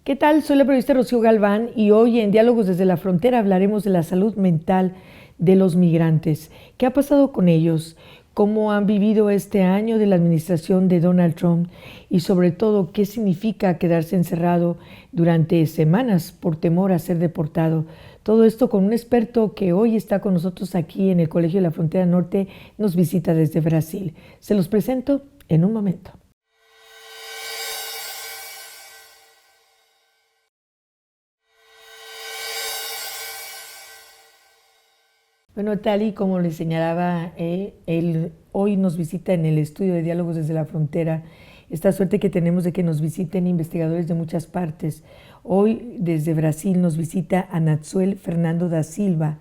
¿Qué tal? Soy la periodista Rocío Galván y hoy en Diálogos desde la Frontera hablaremos de la salud mental de los migrantes. ¿Qué ha pasado con ellos? ¿Cómo han vivido este año de la administración de Donald Trump? Y sobre todo, ¿qué significa quedarse encerrado durante semanas por temor a ser deportado? Todo esto con un experto que hoy está con nosotros aquí en el Colegio de la Frontera Norte, nos visita desde Brasil. Se los presento en un momento. Bueno, tal y como le señalaba, él hoy nos visita en el estudio de Diálogos desde la Frontera. Esta suerte que tenemos de que nos visiten investigadores de muchas partes. Hoy desde Brasil nos visita Anatzuel Fernando da Silva.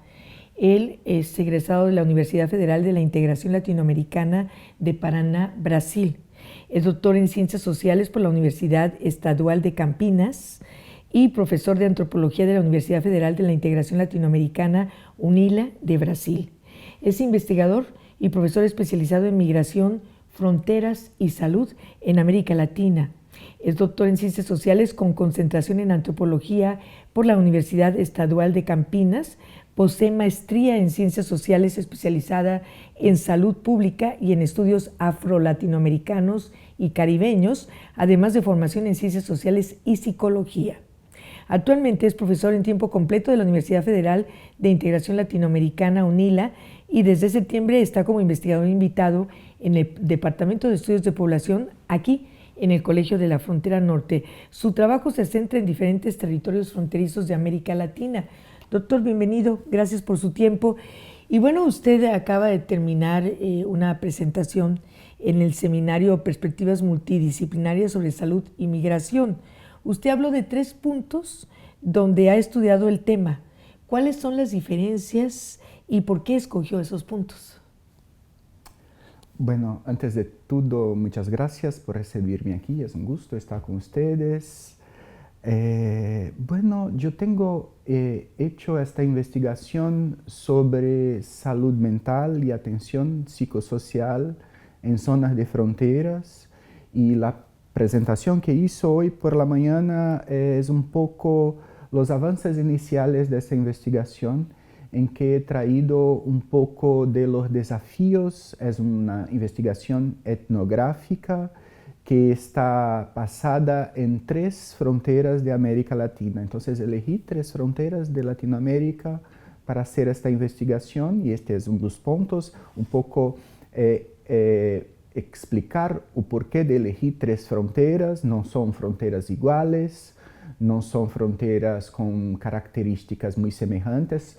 Él es egresado de la Universidad Federal de la Integración Latinoamericana de Paraná, Brasil. Es doctor en Ciencias Sociales por la Universidad Estadual de Campinas y profesor de Antropología de la Universidad Federal de la Integración Latinoamericana, UNILA, de Brasil. Es investigador y profesor especializado en migración, fronteras y salud en América Latina. Es doctor en Ciencias Sociales con concentración en Antropología por la Universidad Estadual de Campinas. Posee maestría en Ciencias Sociales especializada en Salud Pública y en Estudios Afro-Latinoamericanos y Caribeños, además de formación en Ciencias Sociales y Psicología. Actualmente es profesor en tiempo completo de la Universidad Federal de Integración Latinoamericana, UNILA, y desde septiembre está como investigador invitado en el Departamento de Estudios de Población, aquí en el Colegio de la Frontera Norte. Su trabajo se centra en diferentes territorios fronterizos de América Latina. Doctor, bienvenido, gracias por su tiempo. Y bueno, usted acaba de terminar una presentación en el seminario Perspectivas Multidisciplinarias sobre Salud y Migración. Usted habló de 3 puntos donde ha estudiado el tema. ¿Cuáles son las diferencias y por qué escogió esos puntos? Bueno, antes de todo, muchas gracias por recibirme aquí. Es un gusto estar con ustedes. Bueno, yo tengo hecho esta investigación sobre salud mental y atención psicosocial en zonas de fronteras, y la presentación que hizo hoy por la mañana es un poco los avances iniciales de esta investigación, en que he traído un poco de los desafíos. Es una investigación etnográfica que está basada en 3 fronteras de América Latina. Entonces elegí 3 fronteras de Latinoamérica para hacer esta investigación, y este es uno de los puntos, un poco explicar o porquê de elegir 3 fronteras. No son fronteras iguales, no son fronteras con características muy semejantes.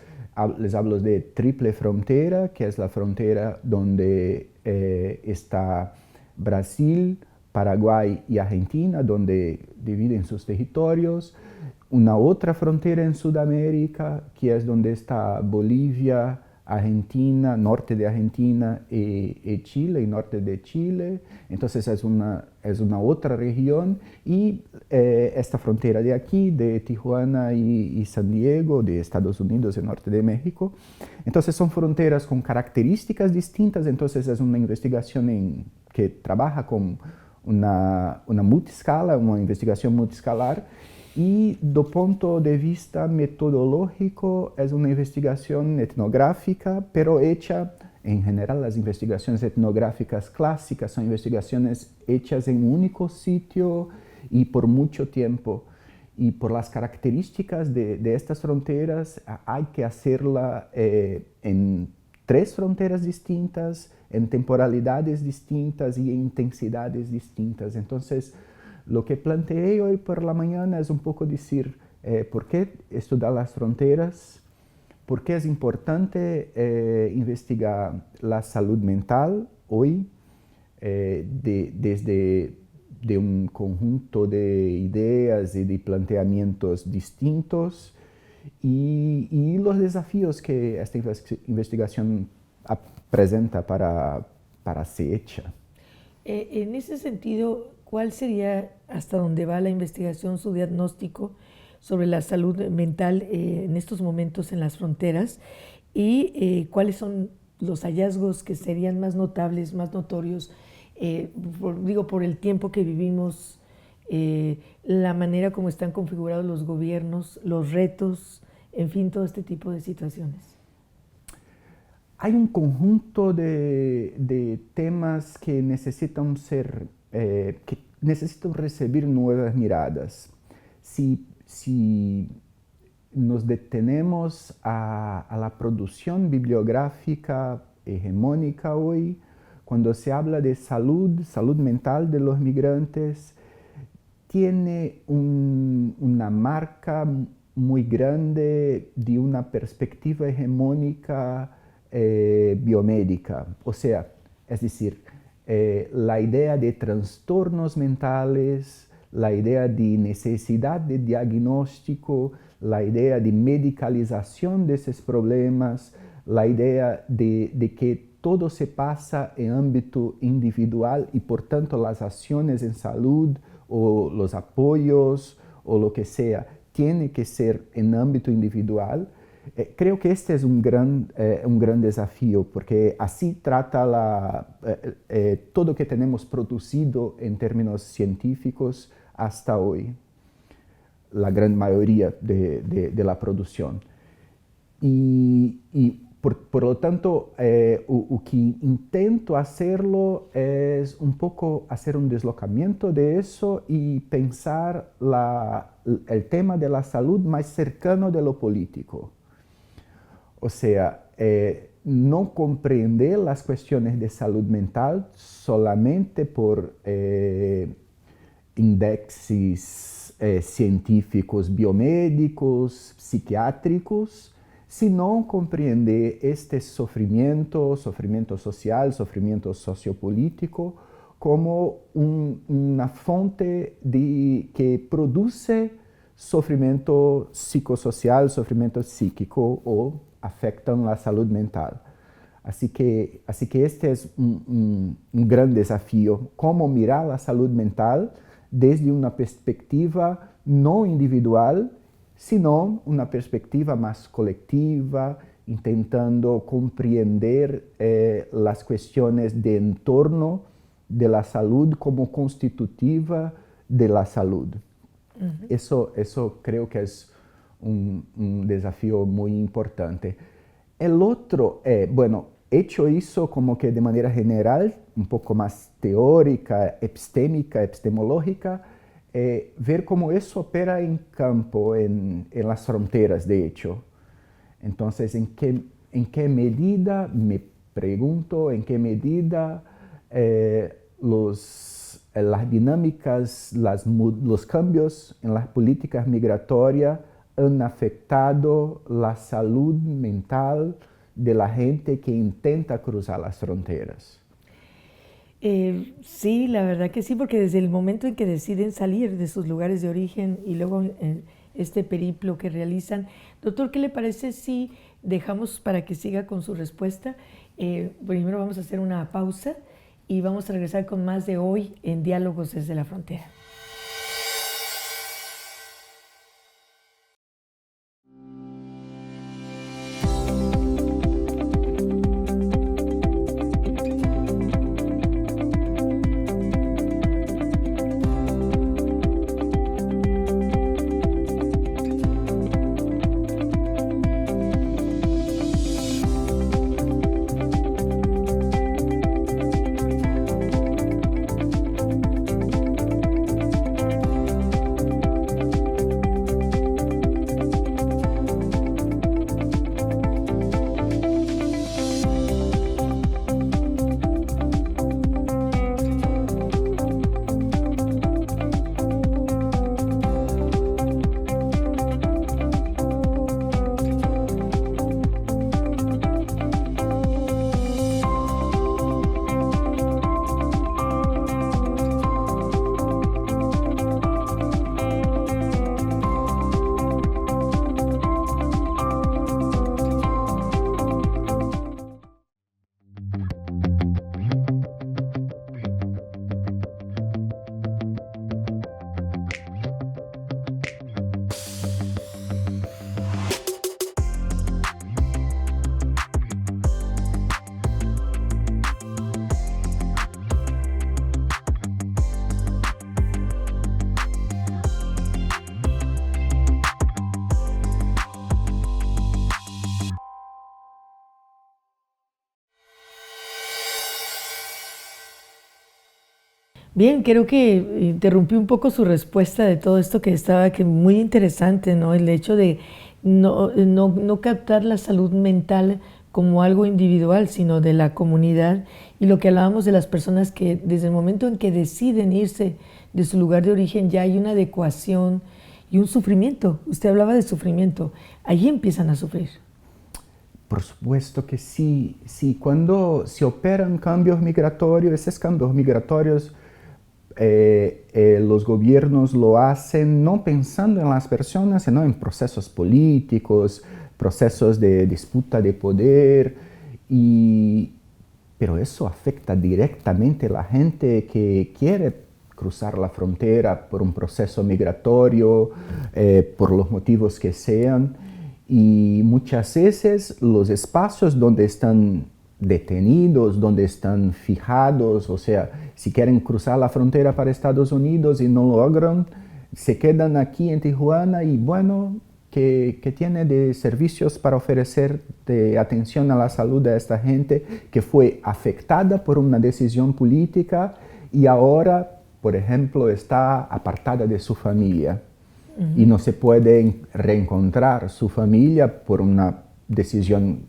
Les hablo de triple frontera, que es la frontera donde está Brasil, Paraguay y Argentina, donde dividen sus territorios. Una otra frontera en Sudamérica, que es donde está Bolivia, Argentina, norte de Argentina y Chile, y norte de Chile. Entonces es una otra región. Y esta frontera de aquí, de Tijuana y San Diego, de Estados Unidos y norte de México. Entonces son fronteras con características distintas. Entonces es una investigación que trabaja con una multiscala, una investigación multiscalar. Y do punto de vista metodológico es una investigación etnográfica, pero hecha, en general las investigaciones etnográficas clásicas son investigaciones hechas en un único sitio y por mucho tiempo. Y por las características de estas fronteras hay que hacerla en 3 fronteras distintas, en temporalidades distintas y en intensidades distintas. Entonces, lo que planteé hoy por la mañana es un poco decir por qué estudiar las fronteras, por qué es importante investigar la salud mental hoy desde un conjunto de ideas y de planteamientos distintos, y los desafíos que esta investigación presenta para ser hecha. En ese sentido, ¿cuál sería, hasta dónde va la investigación, su diagnóstico sobre la salud mental en estos momentos en las fronteras? Y cuáles son los hallazgos que serían más notables, más notorios, por el tiempo que vivimos la manera como están configurados los gobiernos, los retos, en fin, todo este tipo de situaciones? Hay un conjunto de temas que necesitan que necesitan recibir nuevas miradas. Si nos detenemos a la producción bibliográfica hegemónica hoy, cuando se habla de salud mental de los migrantes, tiene una marca muy grande de una perspectiva hegemónica biomédica. O sea, es decir, la idea de trastornos mentales, la idea de necesidad de diagnóstico, la idea de medicalización de esos problemas, la idea de que todo se pasa en ámbito individual y por tanto las acciones en salud o los apoyos o lo que sea tiene que ser en ámbito individual. Creo que este es un gran desafío, porque así trata todo que tenemos producido en términos científicos hasta hoy, la gran mayoría de la producción. Y por lo tanto, lo que intento hacerlo es un poco hacer un deslocamiento de eso y pensar el tema de la salud más cercano de lo político. O sea, no comprender las cuestiones de salud mental solamente por índices científicos, biomédicos, psiquiátricos, sino comprender este sufrimiento social, sufrimiento sociopolítico, como una fuente que produce sufrimiento psicosocial, sufrimiento psíquico o afectan la salud mental. Así que este es un gran desafío, cómo mirar la salud mental desde una perspectiva no individual, sino una perspectiva más colectiva, intentando comprender las cuestiones de entorno de la salud como constitutiva de la salud. Uh-huh. Eso creo que es un desafío muy importante. El otro, hecho eso como que de manera general, un poco más teórica, epistemológica, ver cómo eso opera en campo, en las fronteras, de hecho. Entonces, ¿en qué medida, me pregunto, en qué medida las dinámicas, los cambios en las políticas migratorias han afectado la salud mental de la gente que intenta cruzar las fronteras? Sí, la verdad que sí, porque desde el momento en que deciden salir de sus lugares de origen y luego este periplo que realizan. Doctor, ¿qué le parece si dejamos para que siga con su respuesta? Primero vamos a hacer una pausa y vamos a regresar con más de Hoy en Diálogos desde la Frontera. Bien, creo que interrumpí un poco su respuesta de todo esto que estaba que muy interesante, ¿no? El hecho de no captar la salud mental como algo individual, sino de la comunidad y lo que hablábamos de las personas que desde el momento en que deciden irse de su lugar de origen ya hay una adecuación y un sufrimiento. Usted hablaba de sufrimiento, allí empiezan a sufrir. Por supuesto que sí, sí. Cuando se operan cambios migratorios, esos cambios migratorios los gobiernos lo hacen no pensando en las personas, sino en procesos políticos, procesos de disputa de poder, pero eso afecta directamente a la gente que quiere cruzar la frontera por un proceso migratorio, por los motivos que sean, y muchas veces los espacios donde están detenidos, donde están fijados, o sea, si quieren cruzar la frontera para Estados Unidos y no lo logran, se quedan aquí en Tijuana y bueno, que tiene de servicios para ofrecer de atención a la salud de esta gente que fue afectada por una decisión política y ahora, por ejemplo, está apartada de su familia y no se puede reencontrar su familia por una decisión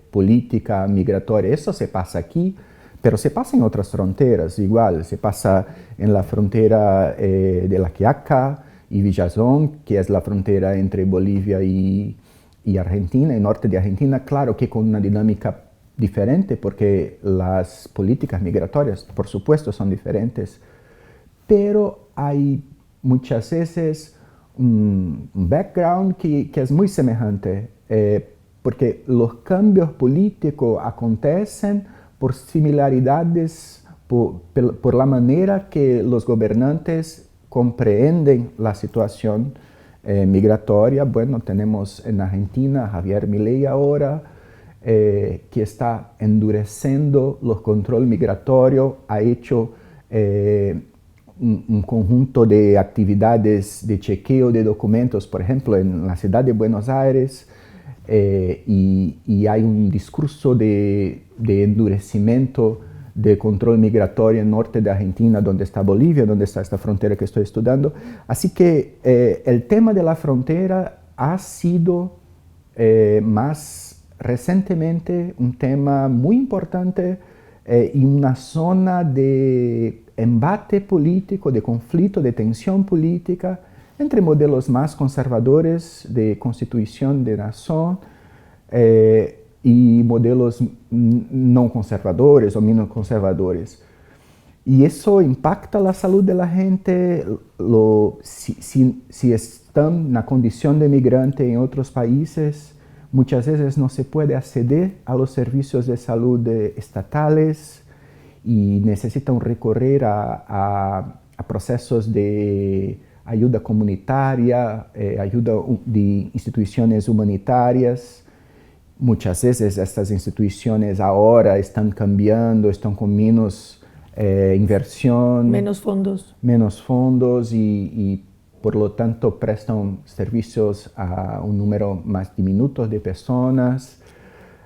política migratoria. Eso se pasa aquí, pero se pasa en otras fronteras igual. Se pasa en la frontera de La Quiaca y Villazón, que es la frontera entre Bolivia y Argentina, el norte de Argentina, claro que con una dinámica diferente, porque las políticas migratorias, por supuesto, son diferentes, pero hay muchas veces un background que es muy semejante, porque los cambios políticos acontecen por similaridades, por la manera que los gobernantes comprenden la situación migratoria. Bueno, tenemos en Argentina a Javier Milei ahora, que está endureciendo los controles migratorios, ha hecho un conjunto de actividades de chequeo de documentos, por ejemplo, en la ciudad de Buenos Aires, y hay un discurso de endurecimiento de control migratorio en norte de Argentina, donde está Bolivia, donde está esta frontera que estoy estudiando. Así que el tema de la frontera ha sido más recientemente un tema muy importante y una zona de embate político, de conflicto, de tensión política entre modelos más conservadores de constitución de nación y modelos no conservadores o menos conservadores. Y eso impacta la salud de la gente. Si están en la condición de migrante en otros países, muchas veces no se puede acceder a los servicios de salud estatales y necesitan recurrir a procesos de ayuda comunitaria, ayuda de instituciones humanitarias. Muchas veces estas instituciones ahora están cambiando, están con menos inversión. Menos fondos y por lo tanto prestan servicios a un número más diminuto de personas.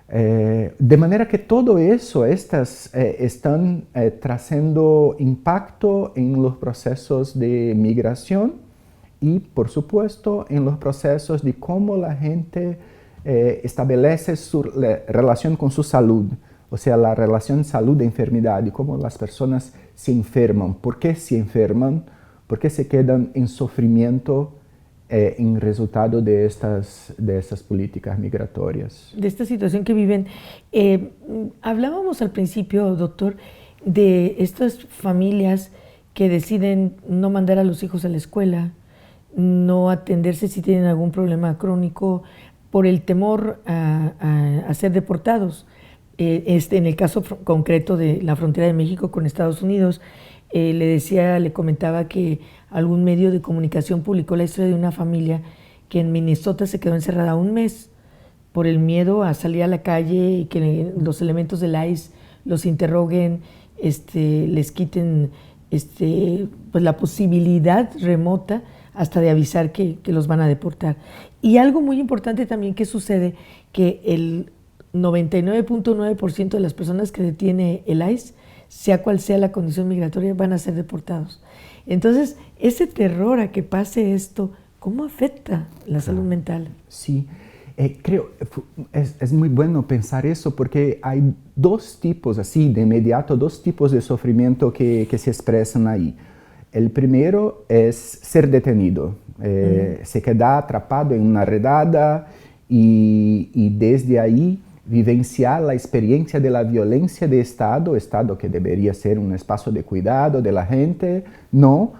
De manera que todo eso están trayendo impacto en los procesos de migración y, por supuesto, en los procesos de cómo la gente establece su relación con su salud, o sea, la relación salud-enfermedad y cómo las personas se enferman, por qué se enferman, por qué se quedan en sufrimiento en resultado de estas políticas migratorias. De esta situación que viven. Hablábamos al principio, doctor, de estas familias que deciden no mandar a los hijos a la escuela, no atenderse si tienen algún problema crónico por el temor a ser deportados. En el caso concreto de la frontera de México con Estados Unidos, le comentaba que algún medio de comunicación publicó la historia de una familia que en Minnesota se quedó encerrada un mes por el miedo a salir a la calle y que los elementos del ICE los interroguen, les quiten pues la posibilidad remota hasta de avisar que los van a deportar. Y algo muy importante también que sucede, que el 99.9% de las personas que detiene el ICE sea cual sea la condición migratoria, van a ser deportados. Entonces, ese terror a que pase esto, ¿cómo afecta la salud mental? Sí, creo es muy bueno pensar eso porque hay dos tipos, así de inmediato, dos tipos de sufrimiento que se expresan ahí. El primero es ser detenido, se queda atrapado en una redada y desde ahí vivenciar la experiencia de la violencia de Estado que debería ser un espacio de cuidado de la gente, no,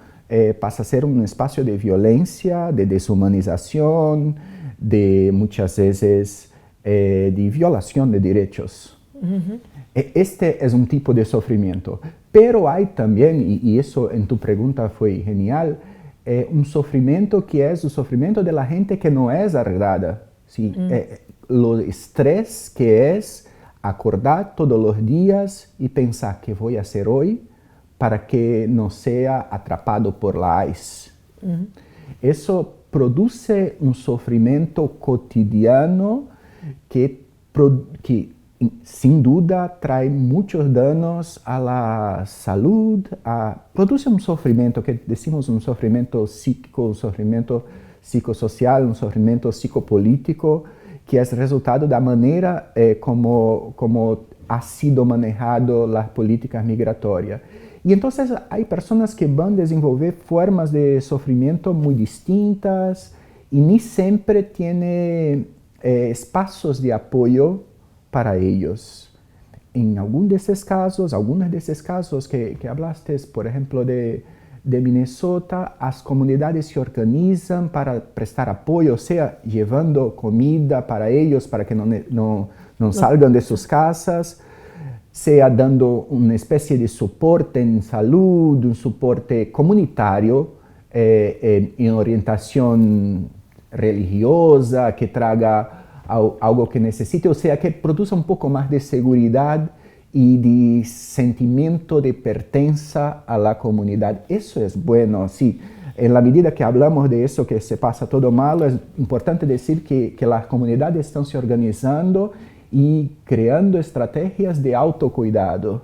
pasa a ser un espacio de violencia, de deshumanización, de muchas veces de violación de derechos. Este es un tipo de sufrimiento, pero hay también, y eso en tu pregunta fue genial, un sufrimiento que es el sufrimiento de la gente que no es arreglada. ¿Sí? Lo estrés que es acordar todos los días y pensar qué voy a hacer hoy para que no sea atrapado por la ICE. Eso produce un sufrimiento cotidiano que sin duda trae muchos daños a la salud, produce un sufrimiento que decimos un sufrimiento psíquico, un sufrimiento psicosocial, un sufrimiento psicopolítico, que es resultado de la manera como ha sido manejado las políticas migratorias. Y entonces hay personas que van a desenvolver formas de sufrimiento muy distintas y ni siempre tienen espacios de apoyo para ellos. En algunos de esos casos que hablaste, por ejemplo, de Minnesota, las comunidades se organizan para prestar apoyo, sea llevando comida para ellos, para que no salgan de sus casas, sea dando una especie de soporte en salud, un soporte comunitario en orientación religiosa, que traga algo que necesite, o sea, que produza un poco más de seguridad y de sentimiento de pertenencia a la comunidad. Eso es bueno, sí. En la medida que hablamos de eso, que se pasa todo malo, es importante decir que las comunidades están se organizando y creando estrategias de autocuidado.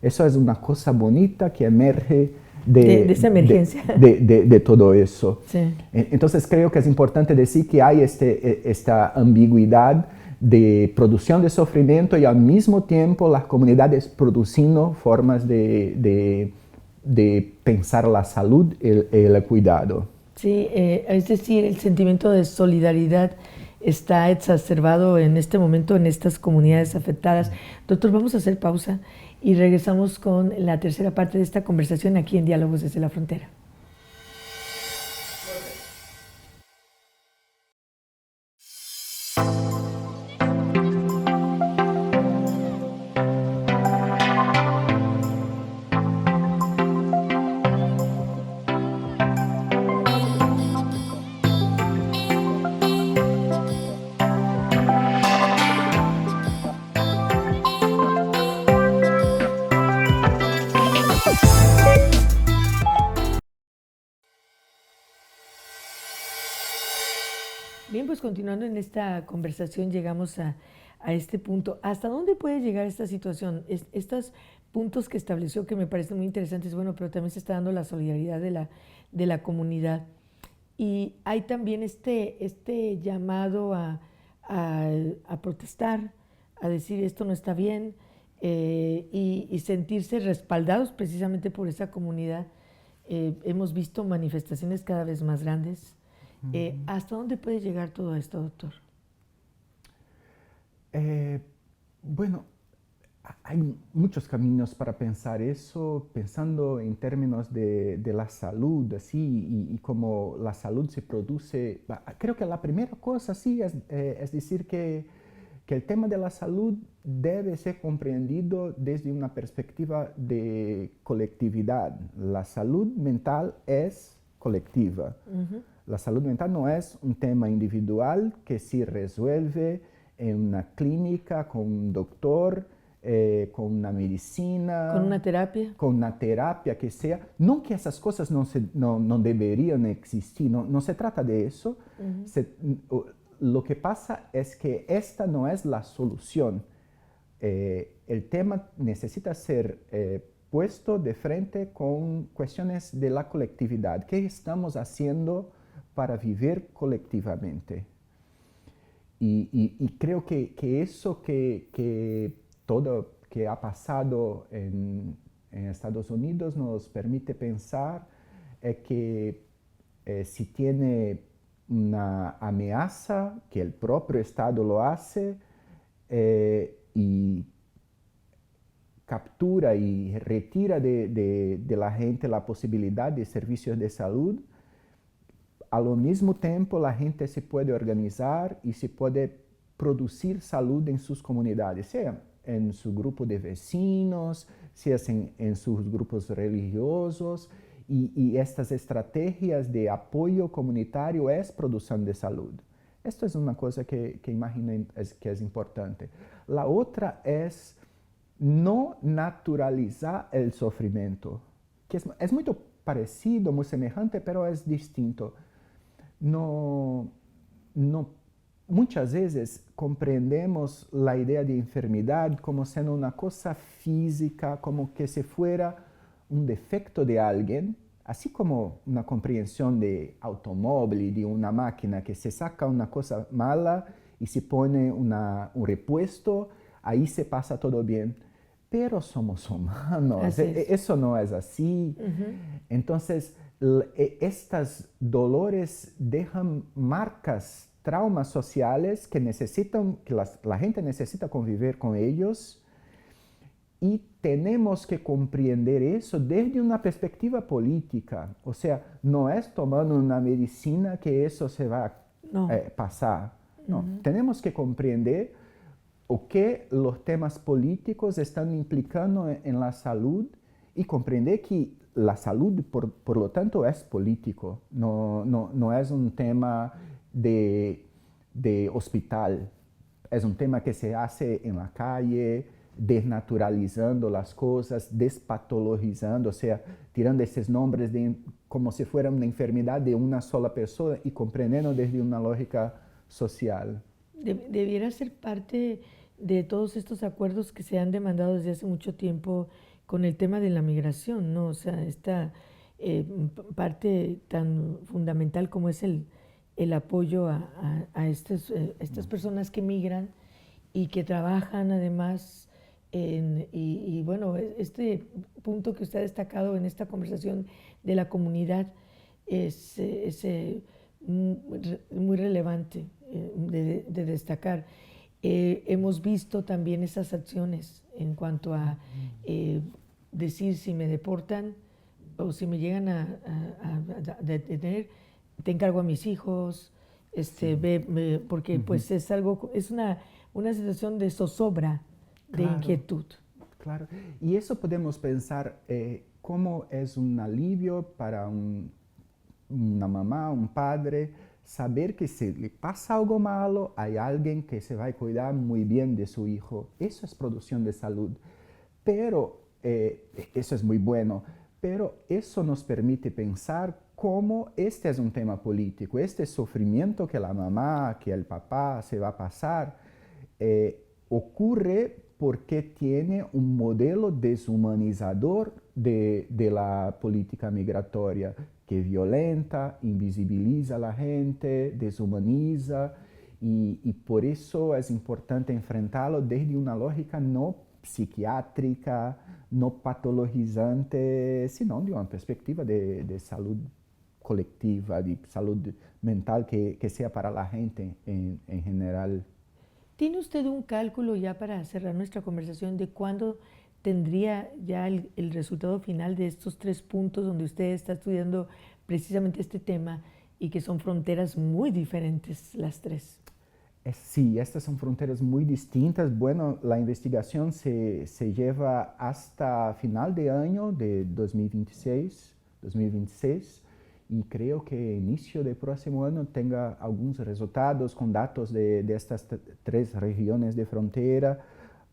Eso es una cosa bonita que emerge de esa emergencia. De todo eso. Sí. Entonces creo que es importante decir que hay esta ambigüedad de producción de sufrimiento y al mismo tiempo las comunidades produciendo formas de pensar la salud y el cuidado. Sí, es decir, el sentimiento de solidaridad está exacerbado en este momento en estas comunidades afectadas. Doctor, vamos a hacer pausa y regresamos con la tercera parte de esta conversación aquí en Diálogos desde la Frontera. Bien, pues continuando en esta conversación llegamos a este punto. ¿Hasta dónde puede llegar esta situación? Estos puntos que estableció que me parecen muy interesantes, bueno, pero también se está dando la solidaridad de la comunidad. Y hay también este llamado a protestar, a decir esto no está bien y sentirse respaldados precisamente por esa comunidad. Hemos visto manifestaciones cada vez más grandes. ¿Hasta dónde puede llegar todo esto, doctor? Bueno, hay muchos caminos para pensar eso, pensando en términos de la salud, así, y cómo la salud se produce. Creo que la primera cosa, sí, es decir que el tema de la salud debe ser comprendido desde una perspectiva de colectividad. La salud mental es colectiva. La salud mental no es un tema individual que se resuelve en una clínica con un doctor, con una medicina. ¿Con una terapia? Con una terapia que sea. No que esas cosas no deberían existir, no se trata de eso. Lo que pasa es que esta no es la solución. el tema necesita ser puesto de frente con cuestiones de la colectividad. ¿Qué estamos haciendo para vivir colectivamente? Y creo que eso que ha pasado en Estados Unidos nos permite pensar que si tiene una amenaza, que el propio Estado lo hace y captura y retira de la gente la posibilidad de servicios de salud, al mismo tiempo la gente se puede organizar y se puede producir salud en sus comunidades, sea en su grupo de vecinos, sea en sus grupos religiosos, y estas estrategias de apoyo comunitario es producción de salud. Esto es una cosa que imagino que es importante. La otra es no naturalizar el sufrimiento, que es muy parecido, muy semejante, pero es distinto. Muchas veces comprendemos la idea de enfermedad como siendo una cosa física, como que si fuera un defecto de alguien, así como una comprensión de automóvil y de una máquina que se saca una cosa mala y se pone un repuesto, ahí se pasa todo bien. Pero somos humanos, eso no es así. Entonces, estos dolores dejan marcas, traumas sociales que la gente necesita convivir con ellos, y tenemos que comprender eso desde una perspectiva política. O sea, no es tomando una medicina que eso se va a pasar. No, tenemos que comprender o que los temas políticos están implicando en la salud y comprender que la salud, por lo tanto, es político, no es un tema de hospital, es un tema que se hace en la calle, desnaturalizando las cosas, despatologizando, o sea, tirando esos nombres como si fuera una enfermedad de una sola persona y comprendiendo desde una lógica social. Debiera ser parte de todos estos acuerdos que se han demandado desde hace mucho tiempo con el tema de la migración, ¿no? O sea, esta parte tan fundamental como es el apoyo a estas personas que migran y que trabajan además y bueno, este punto que usted ha destacado en esta conversación de la comunidad es muy relevante de destacar. Hemos visto también esas acciones en cuanto a decir si me deportan o si me llegan a detener, te encargo a mis hijos, porque pues es algo, es una situación de zozobra, de inquietud. Claro, y eso podemos pensar cómo es un alivio para una mamá, un padre, saber que si le pasa algo malo, hay alguien que se va a cuidar muy bien de su hijo. Eso es producción de salud. Pero, eso es muy bueno, pero eso nos permite pensar cómo este es un tema político, este sufrimiento que la mamá, que el papá se va a pasar, ocurre porque tiene un modelo deshumanizador de la política migratoria, que violenta, invisibiliza a la gente, deshumaniza, y por eso es importante enfrentarlo desde una lógica no psiquiátrica, no patologizante, sino de una perspectiva de salud colectiva, de salud mental que sea para la gente en general. ¿Tiene usted un cálculo ya para cerrar nuestra conversación de cuándo tendría ya el resultado final de estos 3 puntos donde usted está estudiando precisamente este tema y que son fronteras muy diferentes las 3? Sí, estas son fronteras muy distintas. Bueno, la investigación se lleva hasta final de año de 2026, y creo que inicio del próximo año tenga algunos resultados con datos de estas 3 regiones de frontera,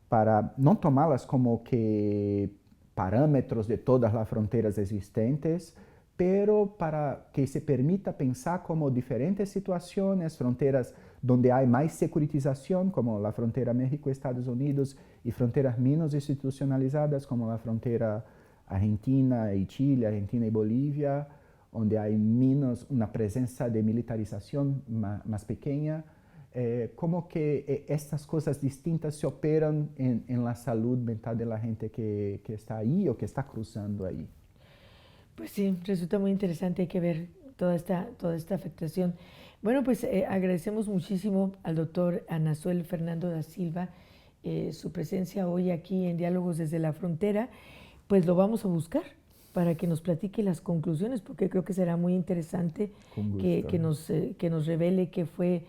para no tomarlas como que parámetros de todas las fronteras existentes, pero para que se permita pensar como diferentes situaciones, fronteras donde hay más securitización, como la frontera México-Estados Unidos, y fronteras menos institucionalizadas, como la frontera Argentina y Chile, Argentina y Bolivia, donde hay menos una presencia de militarización más pequeña. Como que estas cosas distintas se operan en la salud mental de la gente que está ahí o que está cruzando ahí. Pues sí, resulta muy interesante, hay que ver toda esta afectación. Bueno, pues agradecemos muchísimo al doctor Anazuel Fernando da Silva su presencia hoy aquí en Diálogos desde la Frontera. Pues lo vamos a buscar para que nos platique las conclusiones, porque creo que será muy interesante que nos revele qué fue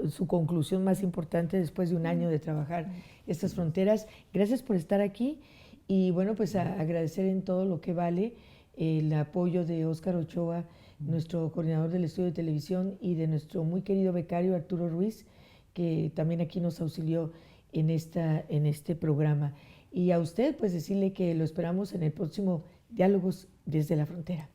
su conclusión más importante después de un año de trabajar estas fronteras. Gracias por estar aquí y bueno, pues agradecer en todo lo que vale el apoyo de Óscar Ochoa, nuestro coordinador del estudio de televisión, y de nuestro muy querido becario Arturo Ruiz, que también aquí nos auxilió en este programa. Y a usted, pues decirle que lo esperamos en el próximo Diálogos desde la Frontera.